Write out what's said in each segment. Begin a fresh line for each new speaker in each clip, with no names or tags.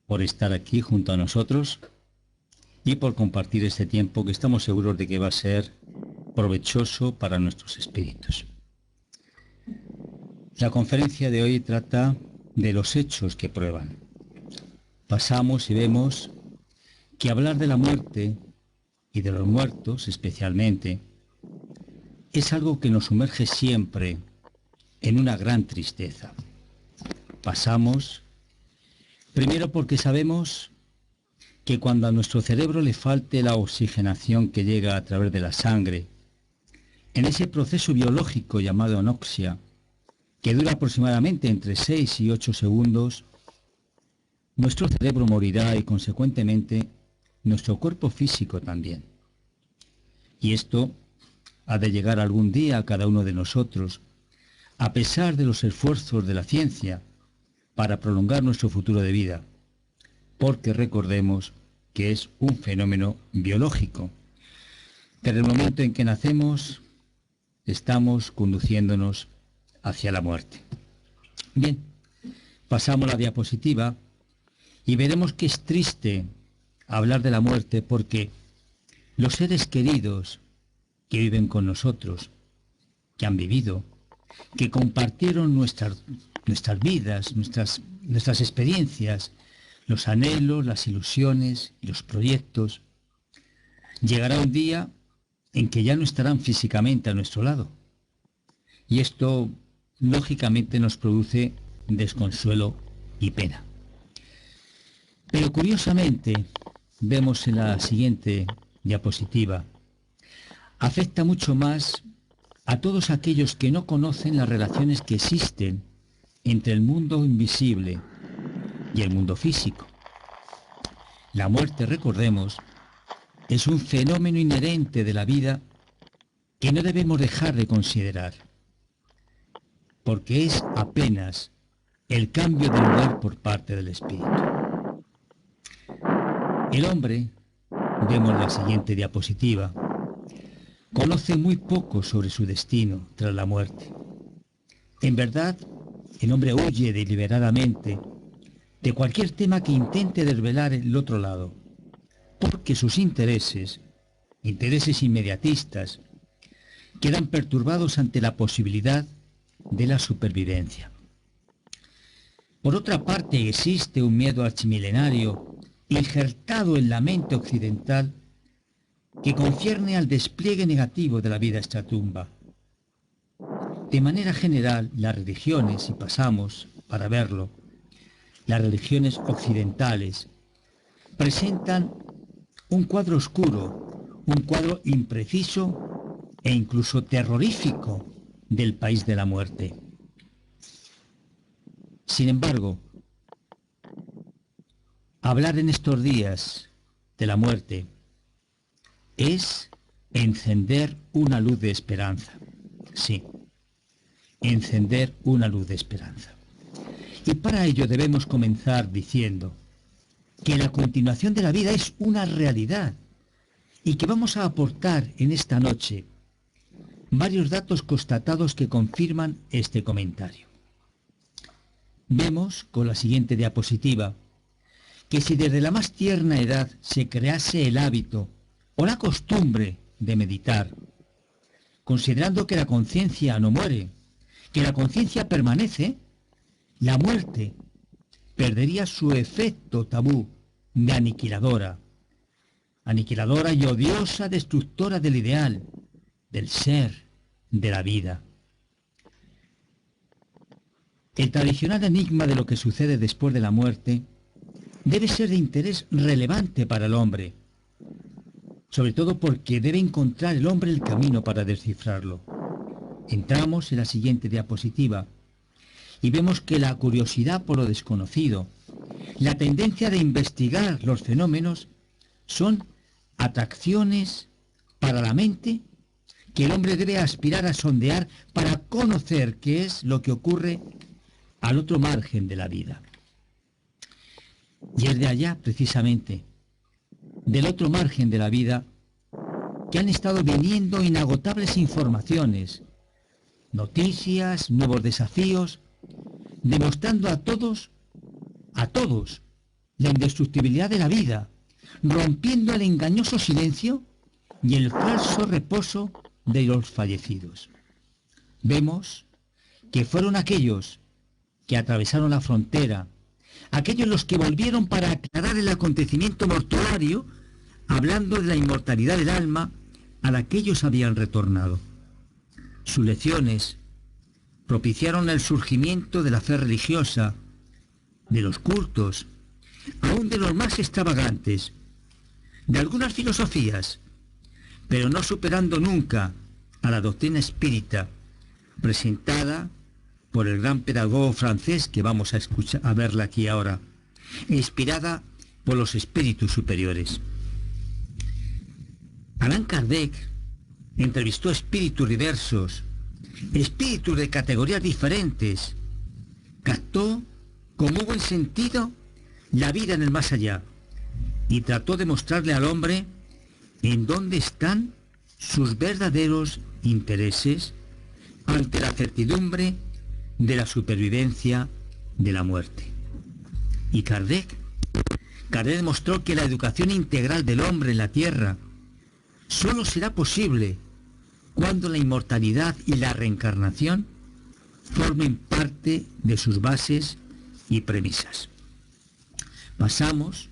por estar aquí junto a nosotros y por compartir este tiempo que estamos seguros de que va a ser provechoso para nuestros espíritus. La conferencia de hoy trata de los hechos que prueban. Pasamos y vemos que hablar de la muerte y de los muertos especialmente es algo que nos sumerge siempre en una gran tristeza. Pasamos primero porque sabemos que cuando a nuestro cerebro le falte la oxigenación que llega a través de la sangre, en ese proceso biológico llamado anoxia, que dura aproximadamente entre 6 y 8 segundos, nuestro cerebro morirá y consecuentemente nuestro cuerpo físico también. Y esto ha de llegar algún día a cada uno de nosotros, a pesar de los esfuerzos de la ciencia para prolongar nuestro futuro de vida, porque recordemos que es un fenómeno biológico. Desde el momento en que nacemos, estamos conduciéndonos hacia la muerte. Bien, pasamos la diapositiva y veremos que es triste hablar de la muerte porque los seres queridos que viven con nosotros, que han vivido, que compartieron nuestras vidas, nuestras experiencias, los anhelos, las ilusiones y los proyectos, llegará un día en que ya no estarán físicamente a nuestro lado. Y esto, lógicamente, nos produce desconsuelo y pena. Pero curiosamente, vemos en la siguiente diapositiva, afecta mucho más a todos aquellos que no conocen las relaciones que existen entre el mundo invisible y el mundo físico. La muerte, recordemos, es un fenómeno inherente de la vida que no debemos dejar de considerar, porque es apenas el cambio de lugar por parte del espíritu. El hombre, vemos la siguiente diapositiva, conoce muy poco sobre su destino tras la muerte. En verdad, el hombre huye deliberadamente de cualquier tema que intente desvelar el otro lado, porque sus intereses inmediatistas, quedan perturbados ante la posibilidad de la supervivencia. Por otra parte, existe un miedo archimilenario injertado en la mente occidental que concierne al despliegue negativo de la vida extratumba. De manera general, las religiones, si pasamos para verlo, las religiones occidentales presentan un cuadro oscuro, un cuadro impreciso e incluso terrorífico del país de la muerte. Sin embargo, hablar en estos días de la muerte es encender una luz de esperanza. Sí, encender una luz de esperanza. Y para ello debemos comenzar diciendo que la continuación de la vida es una realidad y que vamos a aportar en esta noche varios datos constatados que confirman este comentario. Vemos con la siguiente diapositiva que si desde la más tierna edad se crease el hábito o la costumbre de meditar, considerando que la conciencia no muere, que la conciencia permanece, la muerte perdería su efecto tabú de aniquiladora y odiosa destructora del ideal, del ser, de la vida. El tradicional enigma de lo que sucede después de la muerte debe ser de interés relevante para el hombre, sobre todo porque debe encontrar el hombre el camino para descifrarlo. Entramos en la siguiente diapositiva y vemos que la curiosidad por lo desconocido, la tendencia de investigar los fenómenos, son atracciones para la mente que el hombre debe aspirar a sondear para conocer qué es lo que ocurre al otro margen de la vida. Y es de allá, precisamente, del otro margen de la vida, que han estado viniendo inagotables informaciones, noticias, nuevos desafíos, demostrando a todos, la indestructibilidad de la vida, rompiendo el engañoso silencio y el falso reposo de los fallecidos. Vemos que fueron aquellos que atravesaron la frontera, aquellos los que volvieron para aclarar el acontecimiento mortuario, hablando de la inmortalidad del alma a la que ellos habían retornado. Sus lecciones propiciaron el surgimiento de la fe religiosa, de los cultos, aún de los más extravagantes, de algunas filosofías, pero no superando nunca a la doctrina espírita presentada por el gran pedagogo francés que vamos a verla aquí ahora, inspirada por los espíritus superiores. Allan Kardec entrevistó espíritus diversos, espíritus de categorías diferentes, captó con muy buen sentido la vida en el más allá y trató de mostrarle al hombre en dónde están sus verdaderos intereses ante la certidumbre de la supervivencia de la muerte. Y Kardec demostró que la educación integral del hombre en la tierra solo será posible cuando la inmortalidad y la reencarnación formen parte de sus bases y premisas. Pasamos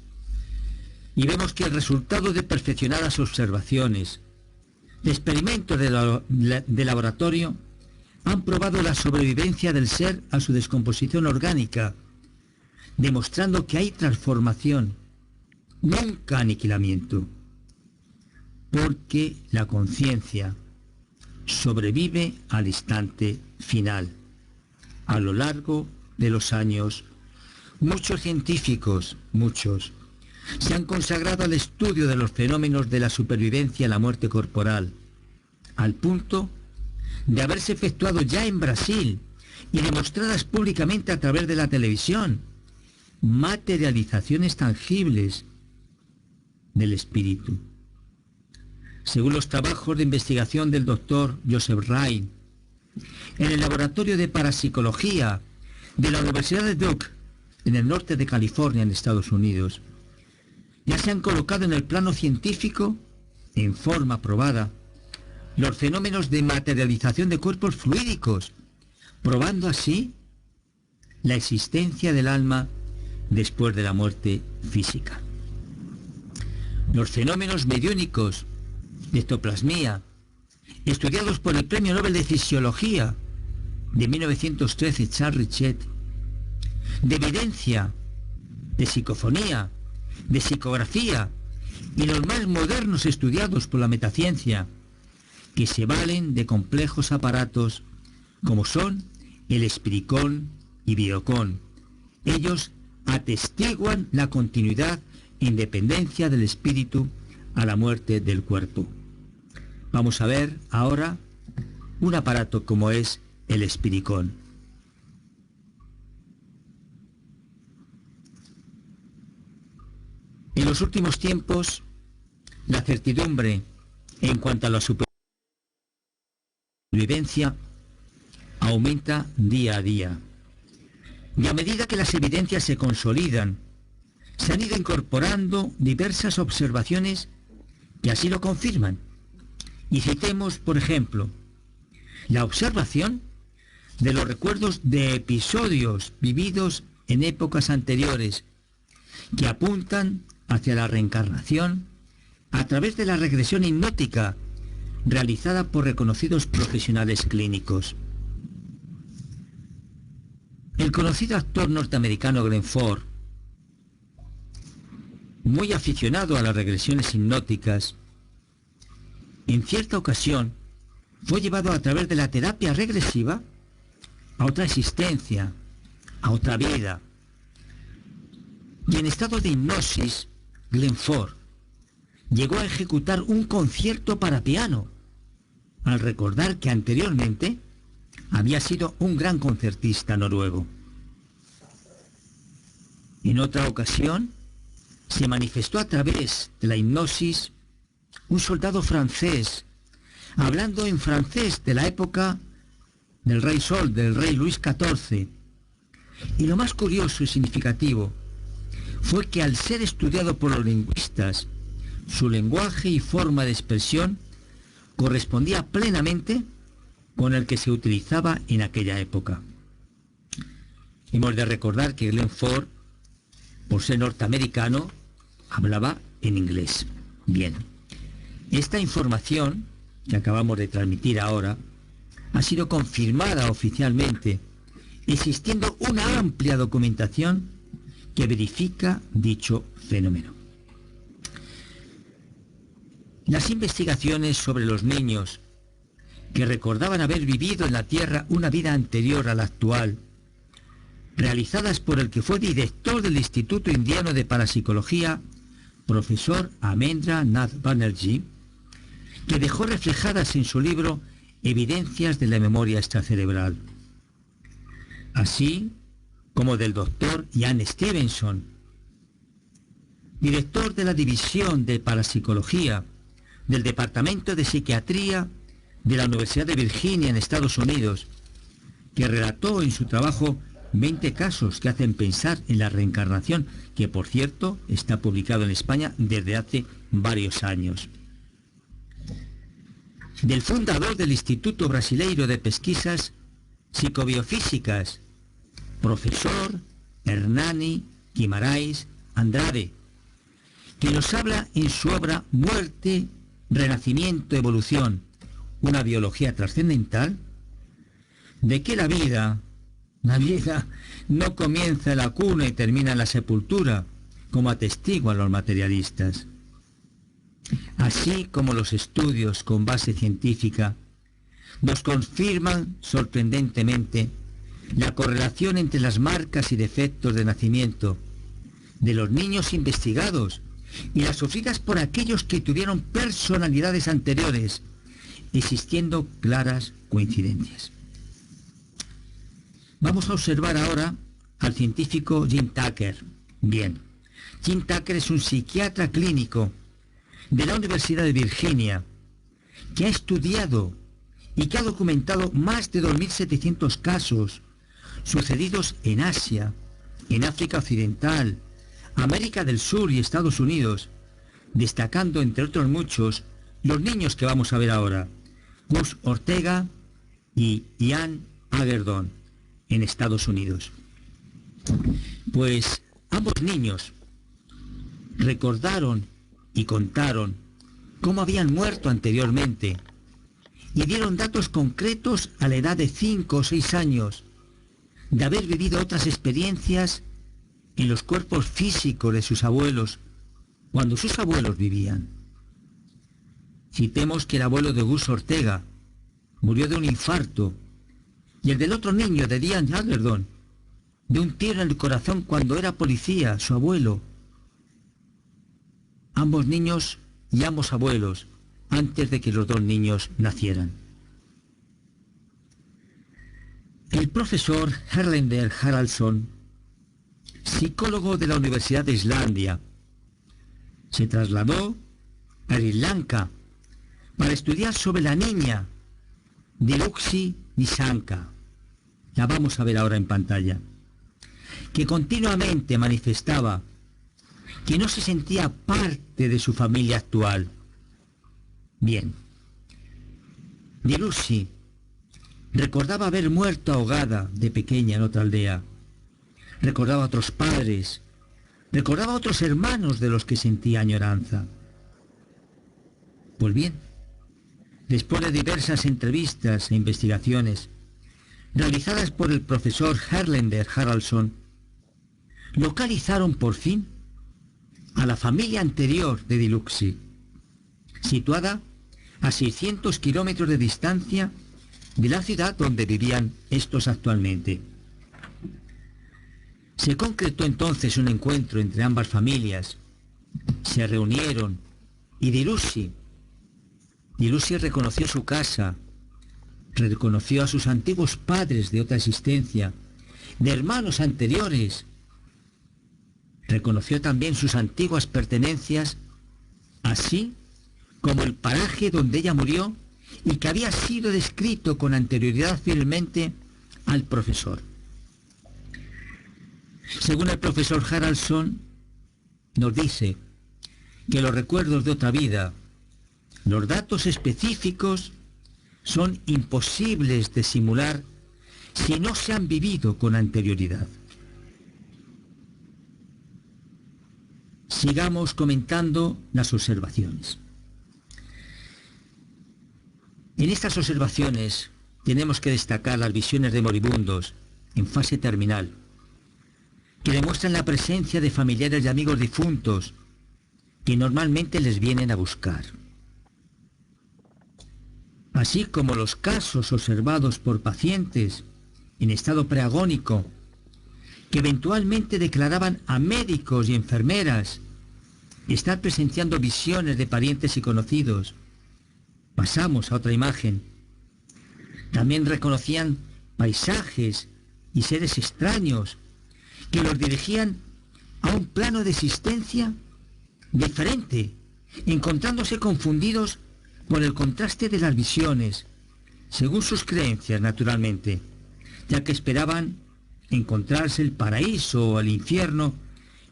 y vemos que el resultado de perfeccionadas observaciones, de experimentos de laboratorio, han probado la sobrevivencia del ser a su descomposición orgánica, demostrando que hay transformación, nunca aniquilamiento, porque la conciencia sobrevive al instante final. A lo largo de los años, muchos científicos, se han consagrado al estudio de los fenómenos de la supervivencia a la muerte corporal, al punto de haberse efectuado ya en Brasil y demostradas públicamente a través de la televisión, materializaciones tangibles del espíritu. Según los trabajos de investigación del doctor Joseph Ryan, en el laboratorio de parapsicología de la Universidad de Duke, en el norte de California, en Estados Unidos, ya se han colocado en el plano científico, en forma probada, los fenómenos de materialización de cuerpos fluídicos, probando así la existencia del alma después de la muerte física. Los fenómenos mediúnicos de ectoplasmía, estudiados por el Premio Nobel de Fisiología de 1913 Charles Richet, de evidencia, de psicofonía, de psicografía y los más modernos estudiados por la metaciencia, que se valen de complejos aparatos como son el espiricón y biocón. Ellos atestiguan la continuidad e independencia del espíritu a la muerte del cuerpo. Vamos a ver ahora un aparato como es el espiricón. En los últimos tiempos, la certidumbre en cuanto a la supervivencia aumenta día a día. Y a medida que las evidencias se consolidan, se han ido incorporando diversas observaciones que así lo confirman. Y citemos, por ejemplo, la observación de los recuerdos de episodios vividos en épocas anteriores que apuntan hacia la reencarnación a través de la regresión hipnótica realizada por reconocidos profesionales clínicos. El conocido actor norteamericano Glenn Ford, muy aficionado a las regresiones hipnóticas, en cierta ocasión fue llevado a través de la terapia regresiva a otra existencia, a otra vida. Y en estado de hipnosis, Glenn Ford llegó a ejecutar un concierto para piano, al recordar que anteriormente había sido un gran concertista noruego. En otra ocasión, se manifestó a través de la hipnosis un soldado francés, hablando en francés de la época del rey Sol, del rey Luis XIV. Y lo más curioso y significativo fue que al ser estudiado por los lingüistas, su lenguaje y forma de expresión correspondía plenamente con el que se utilizaba en aquella época. Hemos de recordar que Glenn Ford, por ser norteamericano, hablaba en inglés. Bien, esta información que acabamos de transmitir ahora ha sido confirmada oficialmente, existiendo una amplia documentación que verifica dicho fenómeno. Las investigaciones sobre los niños que recordaban haber vivido en la Tierra una vida anterior a la actual, realizadas por el que fue director del Instituto Indiano de Parapsicología, profesor Amendra Nath Banerjee, que dejó reflejadas en su libro Evidencias de la memoria extracerebral, así como del doctor Ian Stevenson, director de la División de Parapsicología del Departamento de Psiquiatría de la Universidad de Virginia en Estados Unidos, que relató en su trabajo 20 casos que hacen pensar en la reencarnación, que por cierto está publicado en España desde hace varios años. Del fundador del Instituto Brasileiro de Pesquisas Psicobiofísicas, profesor Hernani Guimarães Andrade, que nos habla en su obra Muerte, Renacimiento, Evolución, una biología trascendental, de que la vida no comienza en la cuna y termina en la sepultura, como atestiguan los materialistas. Así como los estudios con base científica nos confirman sorprendentemente la correlación entre las marcas y defectos de nacimiento de los niños investigados y las sufridas por aquellos que tuvieron personalidades anteriores, existiendo claras coincidencias. Vamos a observar ahora al científico Jim Tucker. Bien, Jim Tucker es un psiquiatra clínico de la Universidad de Virginia que ha estudiado y que ha documentado más de 2.700 casos sucedidos en Asia, en África Occidental, América del Sur y Estados Unidos, destacando entre otros muchos los niños que vamos a ver ahora, Gus Ortega y Ian Hagedorn, en Estados Unidos. Pues ambos niños recordaron y contaron cómo habían muerto anteriormente y dieron datos concretos a la edad de 5 o 6 años de haber vivido otras experiencias en los cuerpos físicos de sus abuelos cuando sus abuelos vivían. Citemos que el abuelo de Gus Ortega murió de un infarto y el del otro niño, de Ian Hagedorn, de un tiro en el corazón cuando era policía, su abuelo. Ambos niños y ambos abuelos, antes de que los dos niños nacieran. El profesor Erlendur Haraldsson, psicólogo de la Universidad de Islandia, se trasladó a Sri Lanka para estudiar sobre la niña Diluxi Nisanka. La vamos a ver ahora en pantalla, que continuamente manifestaba que no se sentía parte de su familia actual. Bien, Diluxi recordaba haber muerto ahogada de pequeña en otra aldea, recordaba a otros padres, recordaba a otros hermanos de los que sentía añoranza. Pues bien, después de diversas entrevistas e investigaciones realizadas por el profesor Erlendur Haraldsson, localizaron por fin a la familia anterior de Diluxi, situada a 600 kilómetros de distancia de la ciudad donde vivían estos actualmente. Se concretó entonces un encuentro entre ambas familias, se reunieron y Diluxi reconoció su casa, reconoció a sus antiguos padres de otra existencia, de hermanos anteriores, reconoció también sus antiguas pertenencias, así como el paraje donde ella murió y que había sido descrito con anterioridad fielmente al profesor. Según el profesor Haraldsson, nos dice que los recuerdos de otra vida, los datos específicos, son imposibles de simular si no se han vivido con anterioridad. Sigamos comentando las observaciones. En estas observaciones tenemos que destacar las visiones de moribundos en fase terminal, que demuestran la presencia de familiares y amigos difuntos que normalmente les vienen a buscar. Así como los casos observados por pacientes en estado preagónico, que eventualmente declaraban a médicos y enfermeras estar presenciando visiones de parientes y conocidos. Pasamos a otra imagen. También reconocían paisajes y seres extraños que los dirigían a un plano de existencia diferente, encontrándose confundidos por el contraste de las visiones, según sus creencias naturalmente, ya que esperaban encontrarse el paraíso o el infierno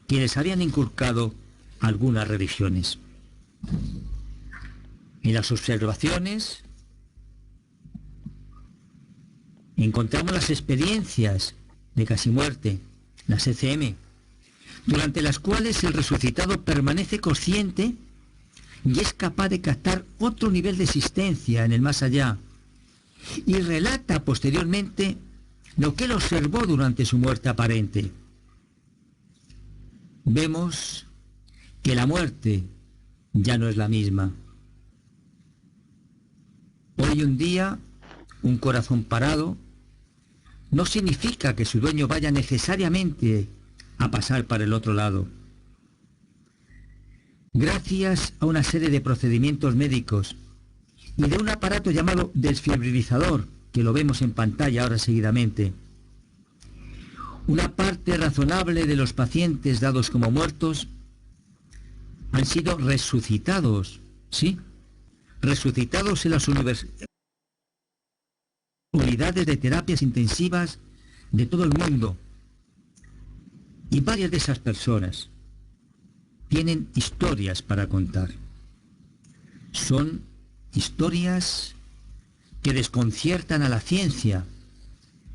que les habían inculcado algunas religiones. En las observaciones encontramos las experiencias de casi muerte, las ECM, durante las cuales el resucitado permanece consciente y es capaz de captar otro nivel de existencia en el más allá, y relata posteriormente lo que él observó durante su muerte aparente. Vemos que la muerte ya no es la misma. Hoy en día, un corazón parado no significa que su dueño vaya necesariamente a pasar para el otro lado. Gracias a una serie de procedimientos médicos y de un aparato llamado desfibrilizador, que lo vemos en pantalla ahora seguidamente, una parte razonable de los pacientes dados como muertos han sido resucitados, ¿sí? Resucitados en las unidades de terapias intensivas de todo el mundo. Y varias de esas personas tienen historias para contar. Son historias que desconciertan a la ciencia,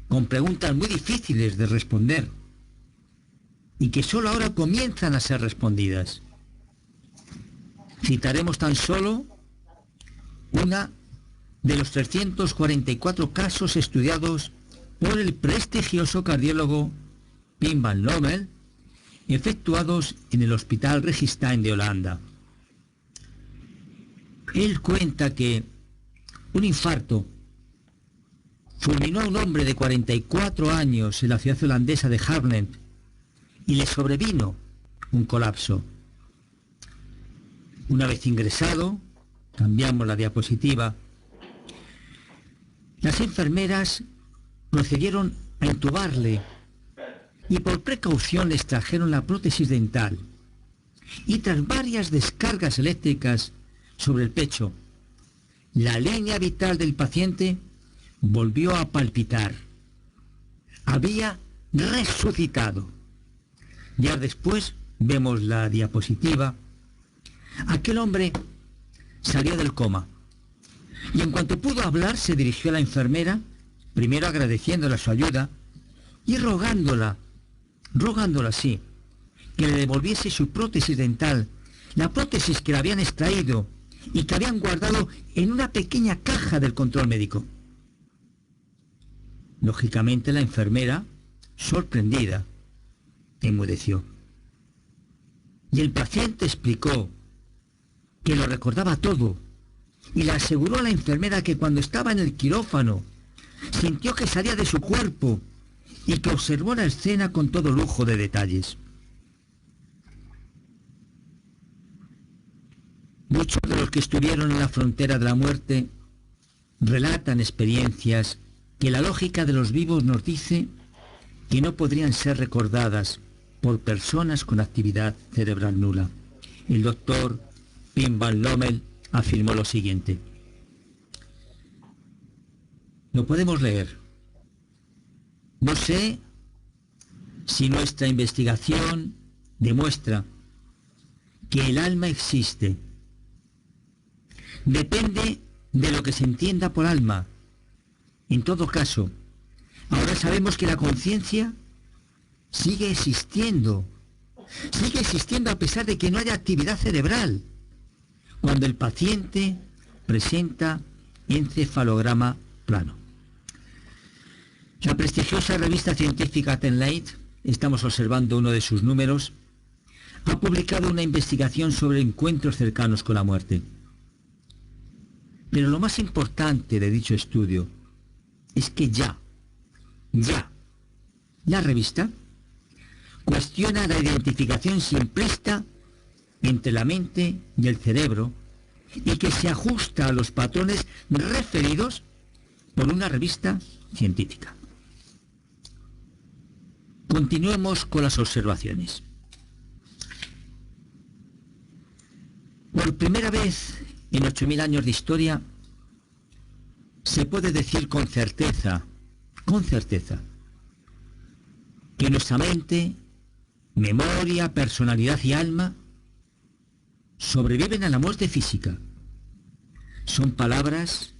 con preguntas muy difíciles de responder y que solo ahora comienzan a ser respondidas. Citaremos tan solo una de los 344 casos estudiados por el prestigioso cardiólogo Pim van Lommel, efectuados en el Hospital Registijn de Holanda. Él cuenta que un infarto fulminó a un hombre de 44 años en la ciudad holandesa de Haarlem y le sobrevino un colapso. Una vez ingresado, cambiamos la diapositiva, las enfermeras procedieron a intubarle y por precaución le extrajeron la prótesis dental, y tras varias descargas eléctricas sobre el pecho, la línea vital del paciente volvió a palpitar. Había resucitado. Ya después vemos la diapositiva. Aquel hombre salió del coma y en cuanto pudo hablar se dirigió a la enfermera, primero agradeciéndole su ayuda y rogándola sí, que le devolviese su prótesis dental, la prótesis que le habían extraído y que habían guardado en una pequeña caja del control médico. Lógicamente la enfermera, sorprendida, enmudeció. Y el paciente explicó que lo recordaba todo y le aseguró a la enfermera que cuando estaba en el quirófano sintió que salía de su cuerpo y que observó la escena con todo lujo de detalles. Muchos de los que estuvieron en la frontera de la muerte relatan experiencias que la lógica de los vivos nos dice que no podrían ser recordadas por personas con actividad cerebral nula. El doctor Pim van Lommel afirmó lo siguiente. Lo podemos leer. No sé si nuestra investigación demuestra que el alma existe. Depende de lo que se entienda por alma. En todo caso, ahora sabemos que la conciencia sigue existiendo a pesar de que no haya actividad cerebral, cuando el paciente presenta encefalograma plano. La prestigiosa revista científica TenLate, estamos observando uno de sus números, ha publicado una investigación sobre encuentros cercanos con la muerte. Pero lo más importante de dicho estudio es que la revista cuestiona la identificación simplista entre la mente y el cerebro y que se ajusta a los patrones referidos por una revista científica. Continuemos con las observaciones. Por primera vez en 8.000 años de historia, se puede decir con certeza, que nuestra mente, memoria, personalidad y alma sobreviven a la muerte física. Son palabras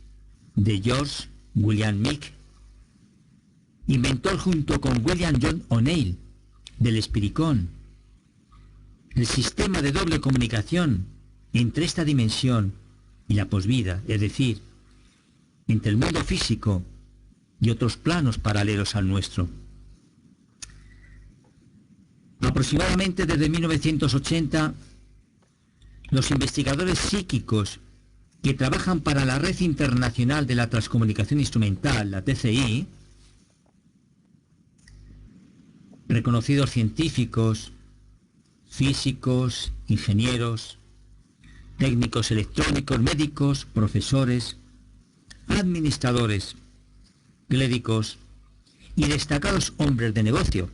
de George William Meek, inventor junto con William John O'Neill del espiricón, el sistema de doble comunicación entre esta dimensión y la posvida, es decir, entre el mundo físico y otros planos paralelos al nuestro. Aproximadamente desde 1980, los investigadores psíquicos que trabajan para la Red Internacional de la Transcomunicación Instrumental, la TCI, reconocidos científicos, físicos, ingenieros, técnicos electrónicos, médicos, profesores, administradores, clérigos y destacados hombres de negocio,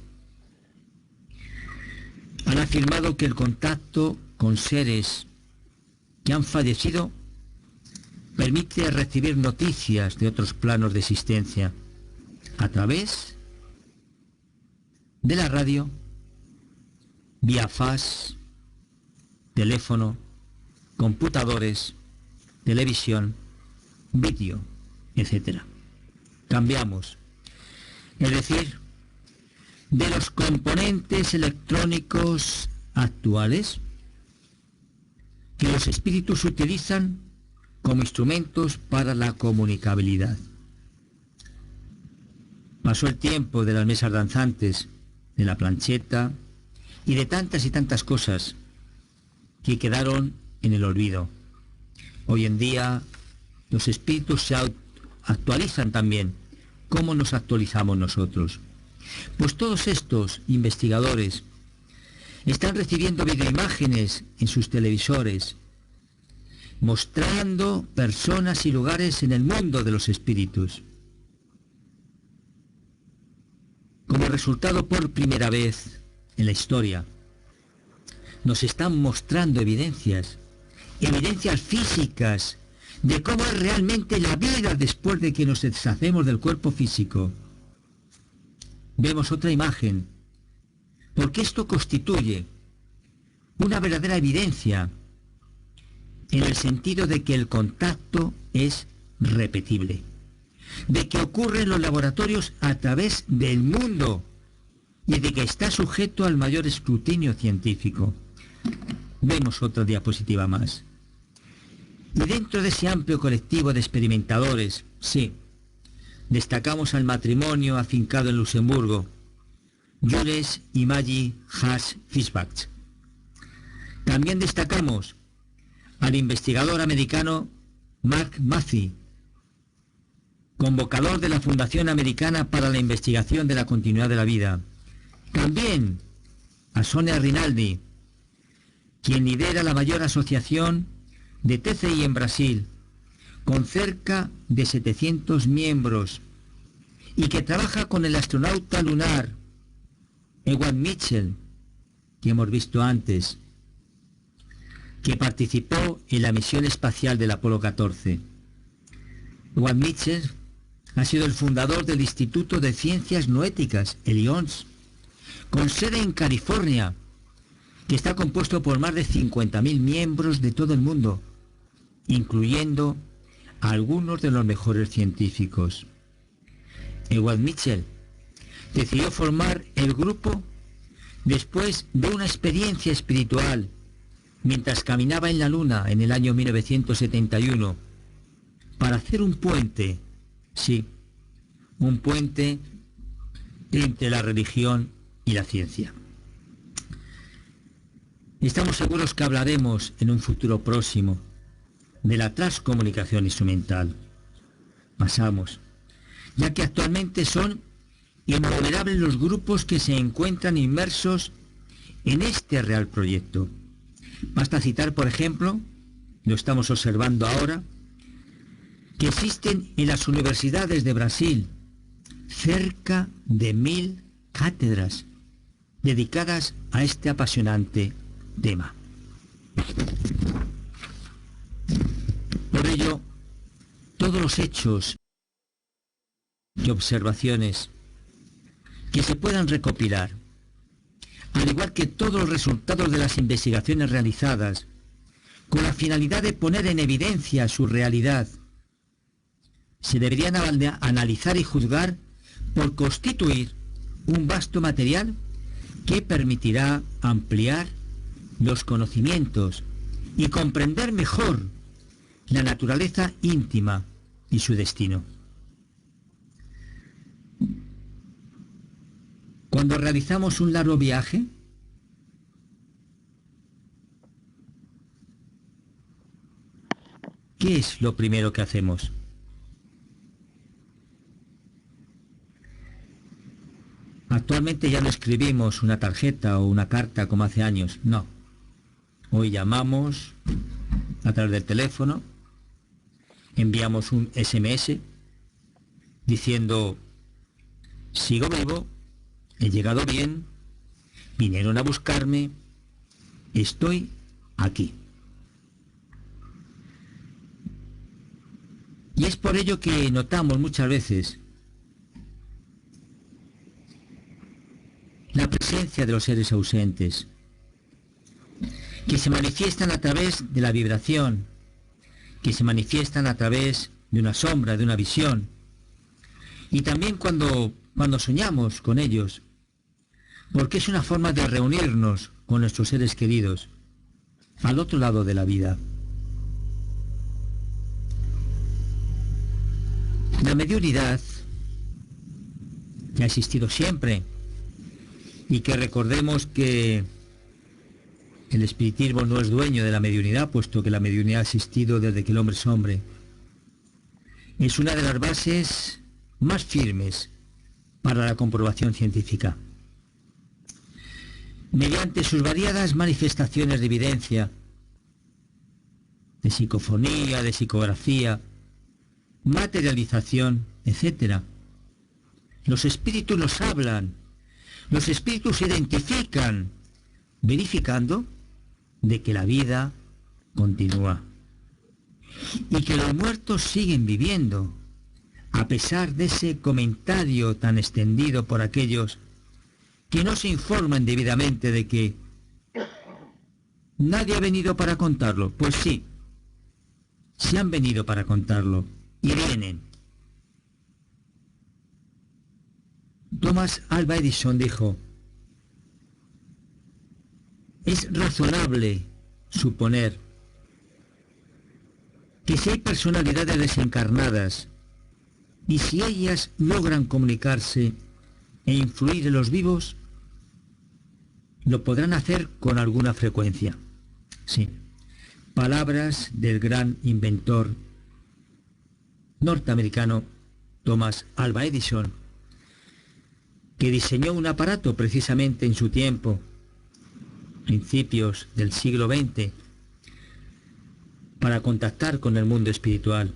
han afirmado que el contacto con seres que han fallecido permite recibir noticias de otros planos de existencia a través de la radio, vía fax, teléfono, computadores, televisión, vídeo, etc. Cambiamos. Es decir, de los componentes electrónicos actuales que los espíritus utilizan como instrumentos para la comunicabilidad. Pasó el tiempo de las mesas danzantes, de la plancheta y de tantas y tantas cosas que quedaron en el olvido. Hoy en día los espíritus se actualizan también. ¿Cómo nos actualizamos nosotros? Pues todos estos investigadores están recibiendo videoimágenes en sus televisores, mostrando personas y lugares en el mundo de los espíritus. Como resultado, por primera vez en la historia, nos están mostrando evidencias físicas de cómo es realmente la vida después de que nos deshacemos del cuerpo físico. Vemos otra imagen, porque esto constituye una verdadera evidencia en el sentido de que el contacto es repetible, de que ocurre en los laboratorios a través del mundo y de que está sujeto al mayor escrutinio científico. Vemos otra diapositiva más. Y dentro de ese amplio colectivo de experimentadores, sí, destacamos al matrimonio afincado en Luxemburgo, Jules y Maggie Haas-Fischbach. También destacamos al investigador americano Mark Massey, convocador de la Fundación Americana para la Investigación de la Continuidad de la Vida. También a Sonia Rinaldi, quien lidera la mayor asociación de TCI en Brasil, con cerca de 700 miembros, y que trabaja con el astronauta lunar Ewan Mitchell, que hemos visto antes, que participó en la misión espacial del Apolo 14. Ewan Mitchell ha sido el fundador del Instituto de Ciencias Noéticas, el IONS, con sede en California, que está compuesto por más de 50.000 miembros de todo el mundo, incluyendo a algunos de los mejores científicos. Ewan Mitchell decidió formar el grupo después de una experiencia espiritual mientras caminaba en la Luna en el año 1971 para hacer un puente, sí, un puente entre la religión y la ciencia. Estamos seguros que hablaremos en un futuro próximo de la transcomunicación instrumental. Pasamos, ya que actualmente son innumerables los grupos que se encuentran inmersos en este real proyecto. Basta citar, por ejemplo, lo estamos observando ahora, que existen en las universidades de Brasil cerca de 1000 cátedras dedicadas a este apasionante tema. Por ello, todos los hechos y observaciones que se puedan recopilar, al igual que todos los resultados de las investigaciones realizadas, con la finalidad de poner en evidencia su realidad, se deberían analizar y juzgar por constituir un vasto material que permitirá ampliar los conocimientos y comprender mejor la naturaleza íntima y su destino. Cuando realizamos un largo viaje, ¿qué es lo primero que hacemos? Actualmente ya no escribimos una tarjeta o una carta como hace años, no. Hoy llamamos a través del teléfono, enviamos un SMS diciendo: sigo vivo, he llegado bien, vinieron a buscarme, estoy aquí. Y es por ello que notamos muchas veces la presencia de los seres ausentes, que se manifiestan a través de la vibración, que se manifiestan a través de una sombra, de una visión, y también cuando soñamos con ellos, porque es una forma de reunirnos con nuestros seres queridos al otro lado de la vida. La mediunidad que ha existido siempre, y que recordemos que el espiritismo no es dueño de la mediunidad, puesto que la mediunidad ha existido desde que el hombre es hombre, es una de las bases más firmes para la comprobación científica. Mediante sus variadas manifestaciones de evidencia, de psicofonía, de psicografía, materialización, etc., los espíritus nos hablan, los espíritus se identifican, verificando de que la vida continúa y que los muertos siguen viviendo, a pesar de ese comentario tan extendido por aquellos que no se informan debidamente de que nadie ha venido para contarlo. Pues sí, se han venido para contarlo y vienen. Thomas Alva Edison dijo: es razonable suponer que si hay personalidades desencarnadas y si ellas logran comunicarse e influir en los vivos, lo podrán hacer con alguna frecuencia. Sí, palabras del gran inventor norteamericano Thomas Alva Edison, que diseñó un aparato precisamente en su tiempo, principios del siglo XX, para contactar con el mundo espiritual.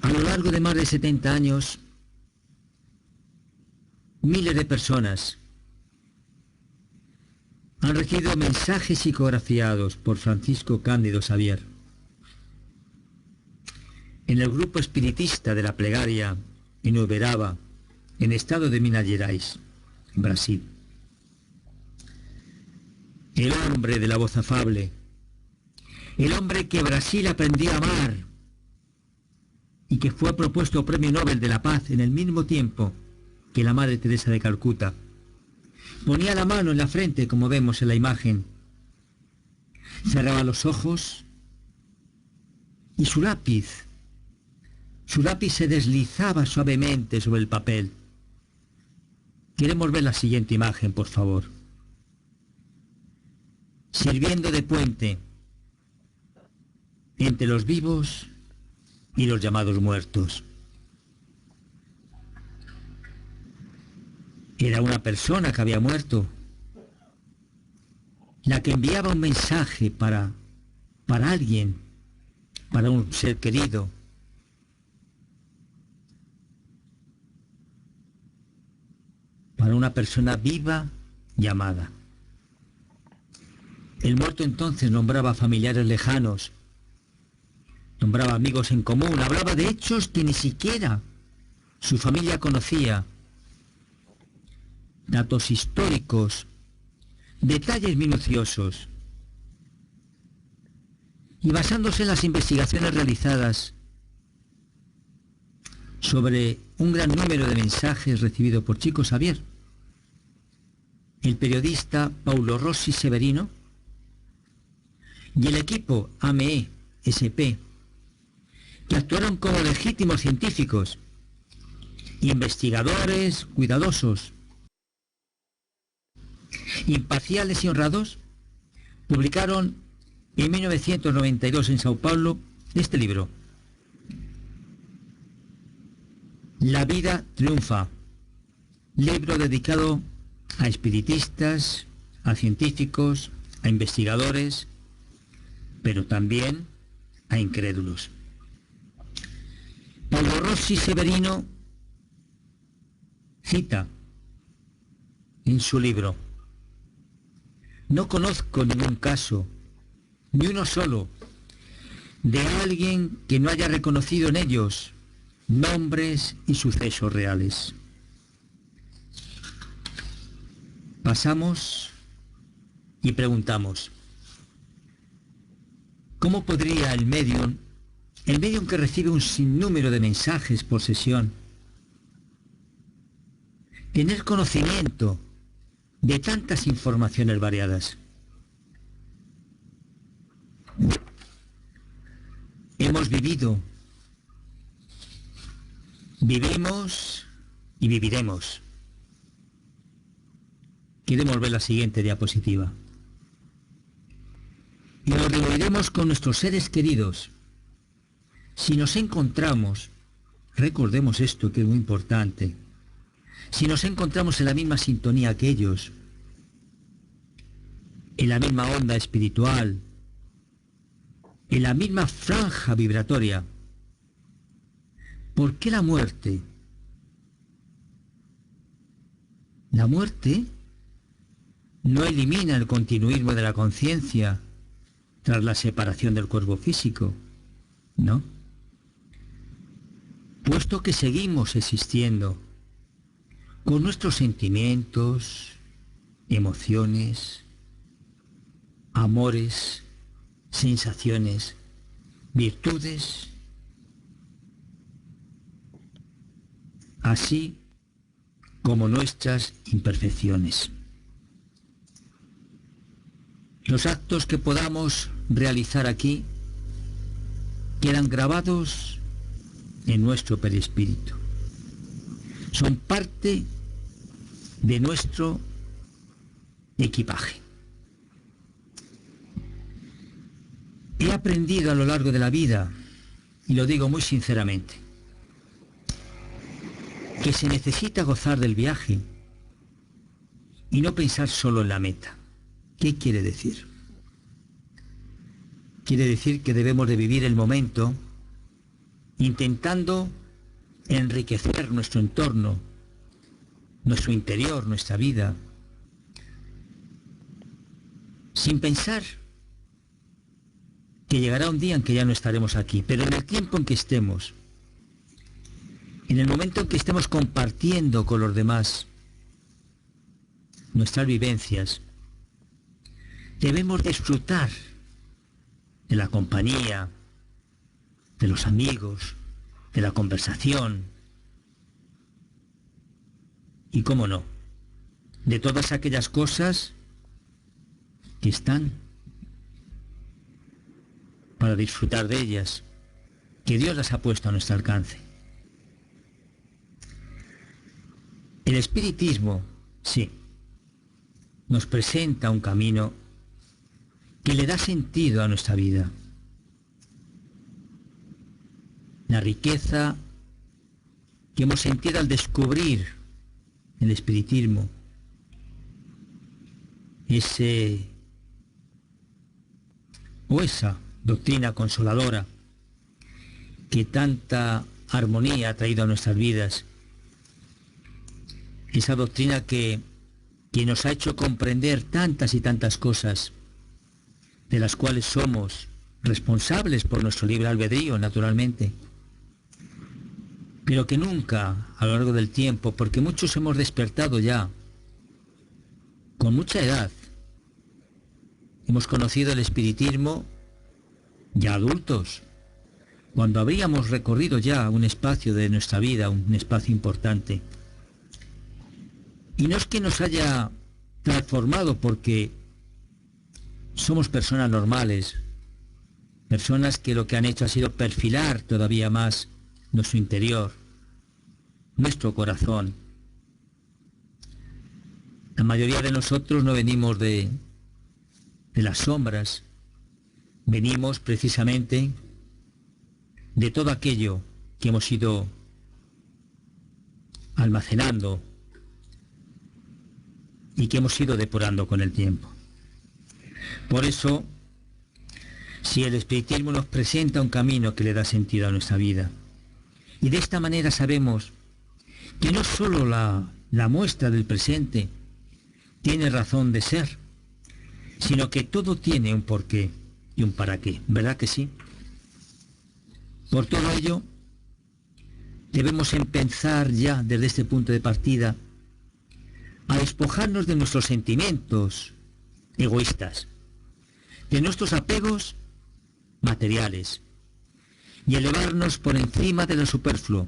A lo largo de más de 70 años, miles de personas han recibido mensajes psicografiados por Francisco Cándido Xavier. En el grupo espiritista de la Plegaria en Uberaba, en estado de Minas Gerais. Brasil. El hombre de la voz afable, el hombre que Brasil aprendió a amar y que fue propuesto Premio Nobel de la Paz en el mismo tiempo que la Madre Teresa de Calcuta. Ponía la mano en la frente, como vemos en la imagen, cerraba los ojos y su lápiz se deslizaba suavemente sobre el papel. Queremos ver la siguiente imagen, por favor. Sirviendo de puente entre los vivos y los llamados muertos. Era una persona que había muerto, la que enviaba un mensaje para alguien, para un ser querido. Para una persona viva y amada. El muerto entonces nombraba familiares lejanos, nombraba amigos en común, hablaba de hechos que ni siquiera su familia conocía, datos históricos, detalles minuciosos. Y basándose en las investigaciones realizadas sobre un gran número de mensajes recibidos por Chico Xavier, el periodista Paulo Rossi Severino y el equipo AME-SP, que actuaron como legítimos científicos, investigadores cuidadosos, imparciales y honrados, publicaron en 1992 en Sao Paulo este libro, La vida triunfa, libro dedicado a espiritistas, a científicos, a investigadores, pero también a incrédulos. Paulo Rossi Severino cita en su libro: no conozco ningún caso, ni uno solo, de alguien que no haya reconocido en ellos nombres y sucesos reales. Pasamos y preguntamos, ¿cómo podría el medium que recibe un sinnúmero de mensajes por sesión, tener conocimiento de tantas informaciones variadas? Hemos vivido, vivimos y viviremos. Queremos ver la siguiente diapositiva. Y nos reuniremos con nuestros seres queridos. Si nos encontramos, recordemos esto que es muy importante, si nos encontramos en la misma sintonía que ellos, en la misma onda espiritual, en la misma franja vibratoria, ¿por qué la muerte? La muerte no elimina el continuismo de la conciencia tras la separación del cuerpo físico, ¿no? Puesto que seguimos existiendo con nuestros sentimientos, emociones, amores, sensaciones, virtudes, así como nuestras imperfecciones. Los actos que podamos realizar aquí quedan grabados en nuestro perispíritu. Son parte de nuestro equipaje. He aprendido a lo largo de la vida, y lo digo muy sinceramente, que se necesita gozar del viaje y no pensar solo en la meta. ¿Qué quiere decir? Quiere decir que debemos de vivir el momento intentando enriquecer nuestro entorno, nuestro interior, nuestra vida, sin pensar que llegará un día en que ya no estaremos aquí, pero en el tiempo en que estemos, en el momento en que estemos compartiendo con los demás, nuestras vivencias, debemos disfrutar de la compañía, de los amigos, de la conversación y, cómo no, de todas aquellas cosas que están para disfrutar de ellas, que Dios las ha puesto a nuestro alcance. El espiritismo, sí, nos presenta un camino que le da sentido a nuestra vida. La riqueza que hemos sentido al descubrir el espiritismo, esa doctrina consoladora que tanta armonía ha traído a nuestras vidas, esa doctrina que nos ha hecho comprender tantas y tantas cosas de las cuales somos responsables por nuestro libre albedrío, naturalmente, pero que nunca a lo largo del tiempo, porque muchos hemos despertado ya con mucha edad, hemos conocido el espiritismo ya adultos, cuando habríamos recorrido ya un espacio de nuestra vida, un espacio importante. Y no es que nos haya transformado, porque somos personas normales, personas que lo que han hecho ha sido perfilar todavía más nuestro interior, nuestro corazón. La mayoría de nosotros no venimos de las sombras, venimos precisamente de todo aquello que hemos ido almacenando y que hemos ido depurando con el tiempo. Por eso, si el espiritismo nos presenta un camino que le da sentido a nuestra vida, y de esta manera sabemos que no solo la muestra del presente tiene razón de ser, sino que todo tiene un porqué y un para qué, ¿verdad que sí? Por todo ello, debemos empezar ya desde este punto de partida a despojarnos de nuestros sentimientos egoístas, de nuestros apegos materiales, y elevarnos por encima de lo superfluo,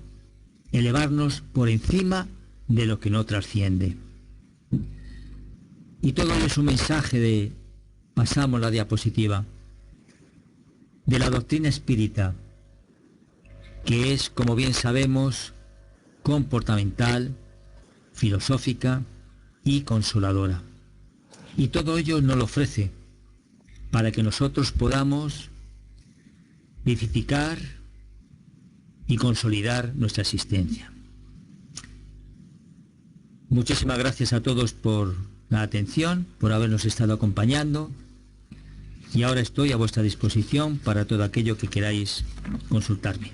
elevarnos por encima de lo que no trasciende. Y todo es un mensaje de, pasamos la diapositiva, de la doctrina espírita, que es, como bien sabemos, comportamental, filosófica y consoladora. Y todo ello nos lo ofrece para que nosotros podamos vivificar y consolidar nuestra existencia. Muchísimas gracias a todos por la atención, por habernos estado acompañando, y ahora estoy a vuestra disposición para todo aquello que queráis consultarme.